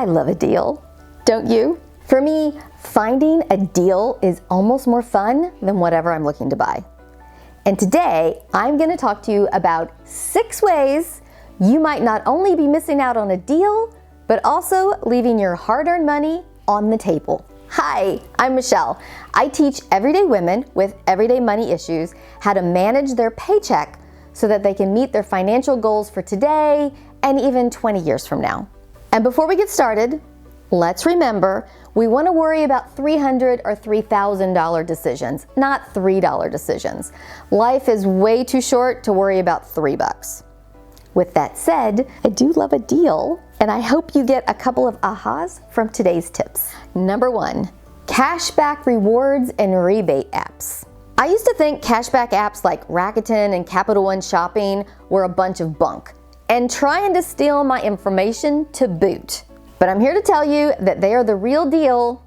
I love a deal, don't you? For me, finding a deal is almost more fun than whatever I'm looking to buy. And today, I'm going to talk to you about 6 ways you might not only be missing out on a deal, but also leaving your hard-earned money on the table. Hi, I'm Michelle. I teach everyday women with everyday money issues how to manage their paycheck so that they can meet their financial goals for today and even 20 years from now. And before we get started, let's remember, we want to worry about $300 or $3,000 decisions, not $3 decisions. Life is way too short to worry about $3. With that said, I do love a deal, and I hope you get a couple of ahas from today's tips. Number 1, cashback rewards and rebate apps. I used to think cashback apps like Rakuten and Capital One Shopping were a bunch of bunk and trying to steal my information to boot. But I'm here to tell you that they are the real deal,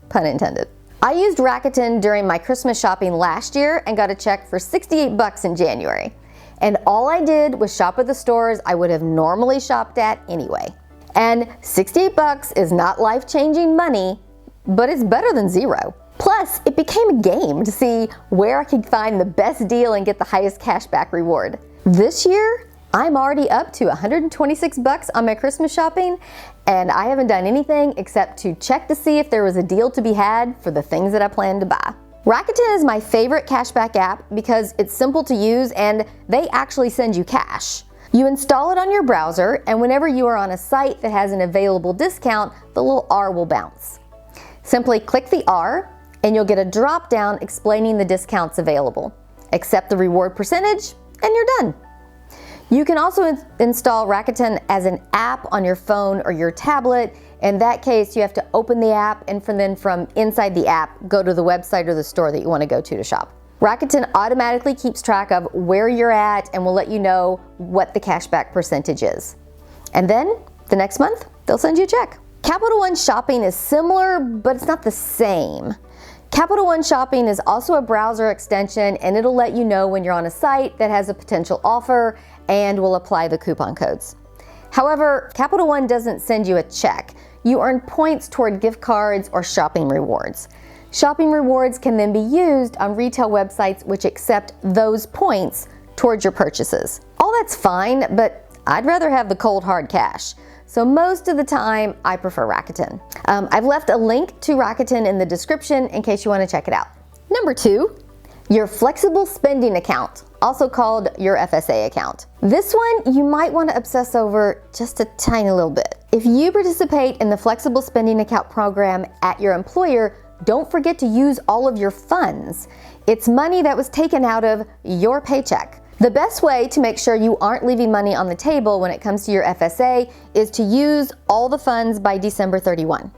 pun intended. I used Rakuten during my Christmas shopping last year and got a check for $68 in January. And all I did was shop at the stores I would have normally shopped at anyway. And $68 is not life-changing money, but it's better than zero. Plus, it became a game to see where I could find the best deal and get the highest cashback reward. This year, I'm already up to $126 on my Christmas shopping, and I haven't done anything except to check to see if there was a deal to be had for the things that I plan to buy. Rakuten is my favorite cashback app because it's simple to use and they actually send you cash. You install it on your browser, and whenever you are on a site that has an available discount, the little R will bounce. Simply click the R and you'll get a drop down explaining the discounts available. Accept the reward percentage and you're done. You can also install Rakuten as an app on your phone or your tablet. In that case, you have to open the app and then from inside the app, go to the website or the store that you want to go to shop. Rakuten automatically keeps track of where you're at and will let you know what the cashback percentage is. And then the next month, they'll send you a check. Capital One Shopping is similar, but it's not the same. Capital One Shopping is also a browser extension, and it'll let you know when you're on a site that has a potential offer and will apply the coupon codes. However, Capital One doesn't send you a check. You earn points toward gift cards or shopping rewards. Shopping rewards can then be used on retail websites which accept those points towards your purchases. All that's fine, but I'd rather have the cold hard cash. So most of the time, I prefer Rakuten. I've left a link to Rakuten in the description in case you want to check it out. Number 2, your flexible spending account, also called your FSA account. This one you might want to obsess over just a tiny little bit. If you participate in the flexible spending account program at your employer, don't forget to use all of your funds. It's money that was taken out of your paycheck. The best way to make sure you aren't leaving money on the table when it comes to your FSA is to use all the funds by December 31.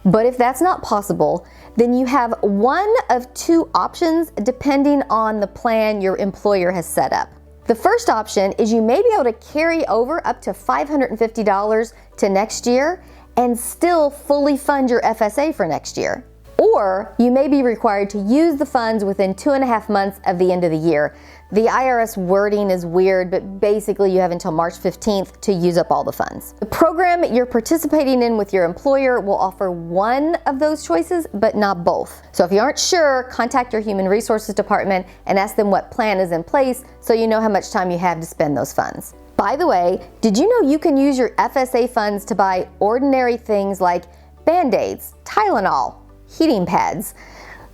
But if that's not possible, then you have one of 2 options depending on the plan your employer has set up. The first option is you may be able to carry over up to $550 to next year and still fully fund your FSA for next year. Or you may be required to use the funds within 2.5 months of the end of the year. The IRS wording is weird, but basically you have until March 15th to use up all the funds. The program you're participating in with your employer will offer one of those choices, but not both. So if you aren't sure, contact your Human Resources Department and ask them what plan is in place so you know how much time you have to spend those funds. By the way, did you know you can use your FSA funds to buy ordinary things like Band-Aids, Tylenol, heating pads?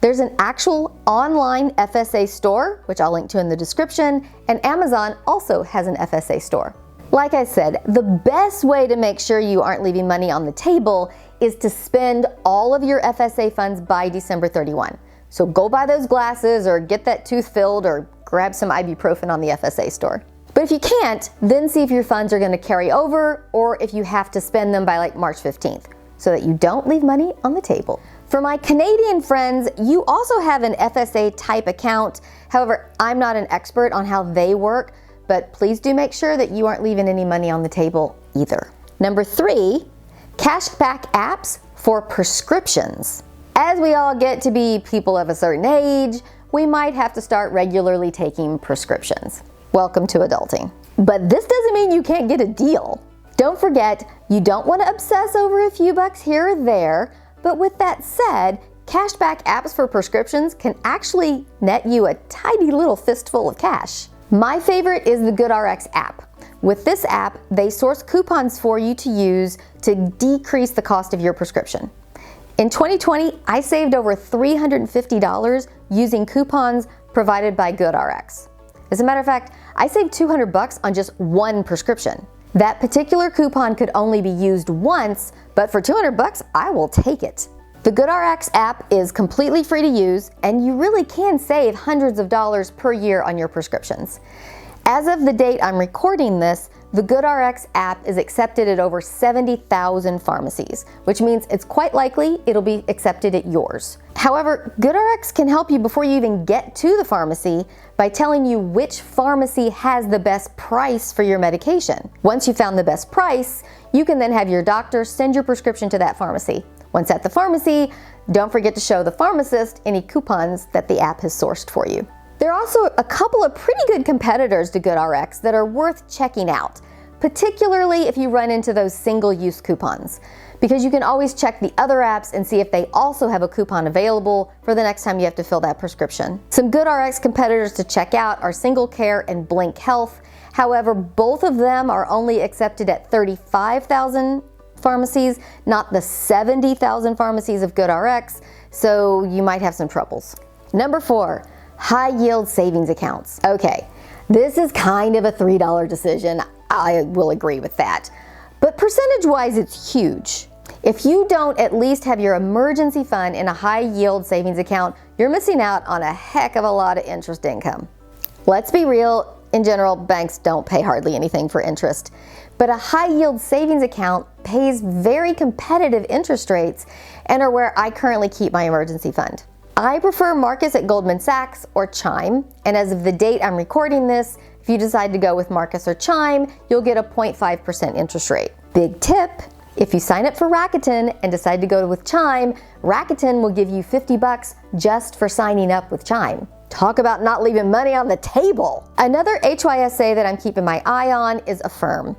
There's an actual online FSA store, which I'll link to in the description, and Amazon also has an FSA store. Like I said, the best way to make sure you aren't leaving money on the table is to spend all of your FSA funds by December 31. So go buy those glasses or get that tooth filled or grab some ibuprofen on the FSA store. But if you can't, then see if your funds are going to carry over or if you have to spend them by like March 15th so that you don't leave money on the table. For my Canadian friends, you also have an FSA type account. However, I'm not an expert on how they work, but please do make sure that you aren't leaving any money on the table either. Number 3, cashback apps for prescriptions. As we all get to be people of a certain age, we might have to start regularly taking prescriptions. Welcome to adulting. But this doesn't mean you can't get a deal. Don't forget, You don't want to obsess over a few bucks here or there, but with that said, cashback apps for prescriptions can actually net you a tiny little fistful of cash. My favorite is the GoodRx app. With this app, they source coupons for you to use to decrease the cost of your prescription. In 2020, I saved over $350 using coupons provided by GoodRx. As a matter of fact, I saved $200 on just one prescription. That particular coupon could only be used once, but for $200, I will take it. The GoodRx app is completely free to use, and you really can save hundreds of dollars per year on your prescriptions. As of the date I'm recording this, the GoodRx app is accepted at over 70,000 pharmacies, which means it's quite likely it'll be accepted at yours. However, GoodRx can help you before you even get to the pharmacy by telling you which pharmacy has the best price for your medication. Once you found the best price, you can then have your doctor send your prescription to that pharmacy. Once at the pharmacy, don't forget to show the pharmacist any coupons that the app has sourced for you. There are also a couple of pretty good competitors to GoodRx that are worth checking out, particularly if you run into those single-use coupons, because you can always check the other apps and see if they also have a coupon available for the next time you have to fill that prescription. Some GoodRx competitors to check out are Single Care and Blink Health. However, both of them are only accepted at 35,000 pharmacies, not the 70,000 pharmacies of GoodRx, so you might have some troubles. Number 4. High-yield savings accounts. Okay, this is kind of a $3 decision. I will agree with that. But percentage-wise, it's huge. If you don't at least have your emergency fund in a high-yield savings account, you're missing out on a heck of a lot of interest income. Let's be real, in general, banks don't pay hardly anything for interest. But a high-yield savings account pays very competitive interest rates and are where I currently keep my emergency fund. I prefer Marcus at Goldman Sachs or Chime, and as of the date I'm recording this, if you decide to go with Marcus or Chime, you'll get a 0.5% interest rate. Big tip, if you sign up for Rakuten and decide to go with Chime, Rakuten will give you $50 just for signing up with Chime. Talk about not leaving money on the table. Another HYSA that I'm keeping my eye on is Affirm.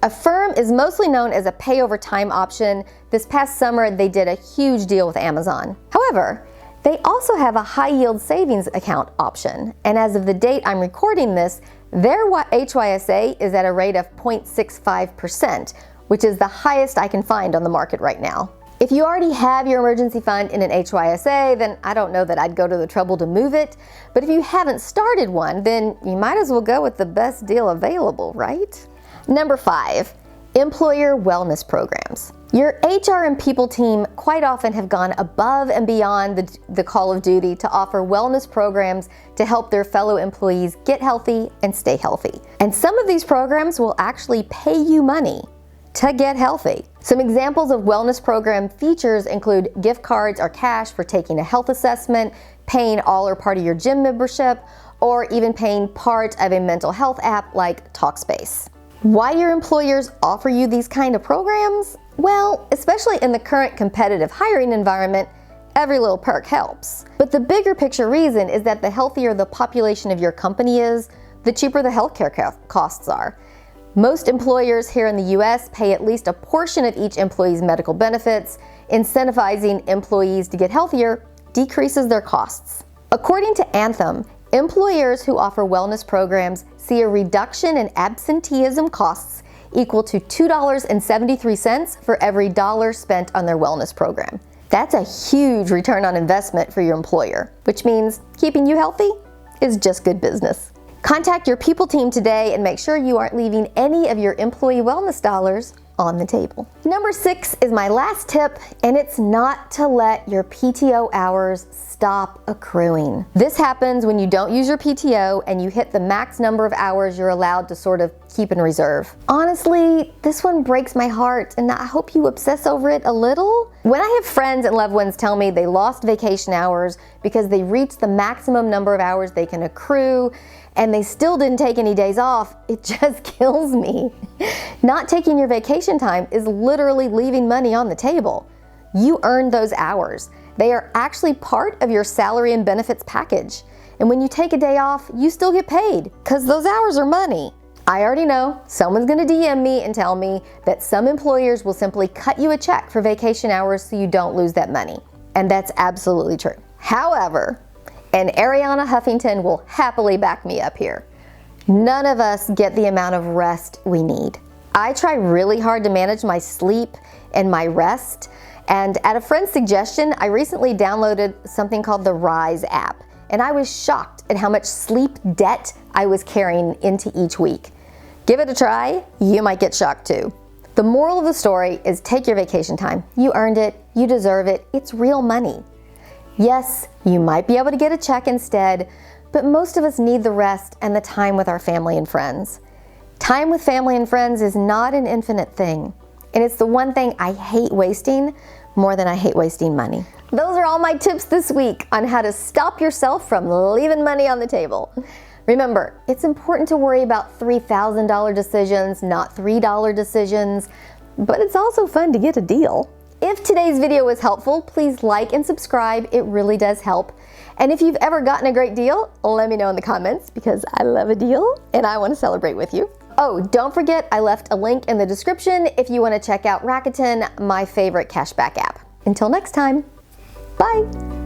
Affirm is mostly known as a pay over time option. This past summer, they did a huge deal with Amazon. However, they also have a high-yield savings account option, and as of the date I'm recording this, their HYSA is at a rate of 0.65%, which is the highest I can find on the market right now. If you already have your emergency fund in an HYSA, then I don't know that I'd go to the trouble to move it, but if you haven't started one, then you might as well go with the best deal available, right? Number 5, employer wellness programs. Your HR and people team quite often have gone above and beyond the call of duty to offer wellness programs to help their fellow employees get healthy and stay healthy. And some of these programs will actually pay you money to get healthy. Some examples of wellness program features include gift cards or cash for taking a health assessment, paying all or part of your gym membership, or even paying part of a mental health app like Talkspace. Why your employers offer you these kind of programs? Well, especially in the current competitive hiring environment, every little perk helps. But the bigger picture reason is that the healthier the population of your company is, the cheaper the healthcare costs are. Most employers here in the US pay at least a portion of each employee's medical benefits. Incentivizing employees to get healthier decreases their costs. According to Anthem, employers who offer wellness programs see a reduction in absenteeism costs equal to $2.73 for every dollar spent on their wellness program. That's a huge return on investment for your employer, which means keeping you healthy is just good business. Contact your people team today and make sure you aren't leaving any of your employee wellness dollars on the table. Number 6 is my last tip, and it's not to let your PTO hours stop accruing. This happens when you don't use your PTO and you hit the max number of hours you're allowed to sort of keep in reserve. Honestly, this one breaks my heart, and I hope you obsess over it a little. When I have friends and loved ones tell me they lost vacation hours because they reached the maximum number of hours they can accrue and they still didn't take any days off, it just kills me. Not taking your vacation time is literally leaving money on the table. You earned those hours. They are actually part of your salary and benefits package. And when you take a day off, you still get paid because those hours are money. I already know someone's gonna DM me and tell me that some employers will simply cut you a check for vacation hours so you don't lose that money. And that's absolutely true. However, and Arianna Huffington will happily back me up here, none of us get the amount of rest we need. I try really hard to manage my sleep and my rest, and at a friend's suggestion, I recently downloaded something called the Rise app, and I was shocked at how much sleep debt I was carrying into each week. Give it a try, you might get shocked too. The moral of the story is take your vacation time. You earned it, you deserve it, it's real money. Yes, you might be able to get a check instead, but most of us need the rest and the time with our family and friends. Time with family and friends is not an infinite thing, and it's the one thing I hate wasting more than I hate wasting money. Those are all my tips this week on how to stop yourself from leaving money on the table. Remember, it's important to worry about $3,000 decisions, not $3 decisions, but it's also fun to get a deal. If today's video was helpful, please like and subscribe. It really does help. And if you've ever gotten a great deal, let me know in the comments because I love a deal and I want to celebrate with you. Oh, don't forget I left a link in the description if you want to check out Rakuten, my favorite cashback app. Until next time, bye.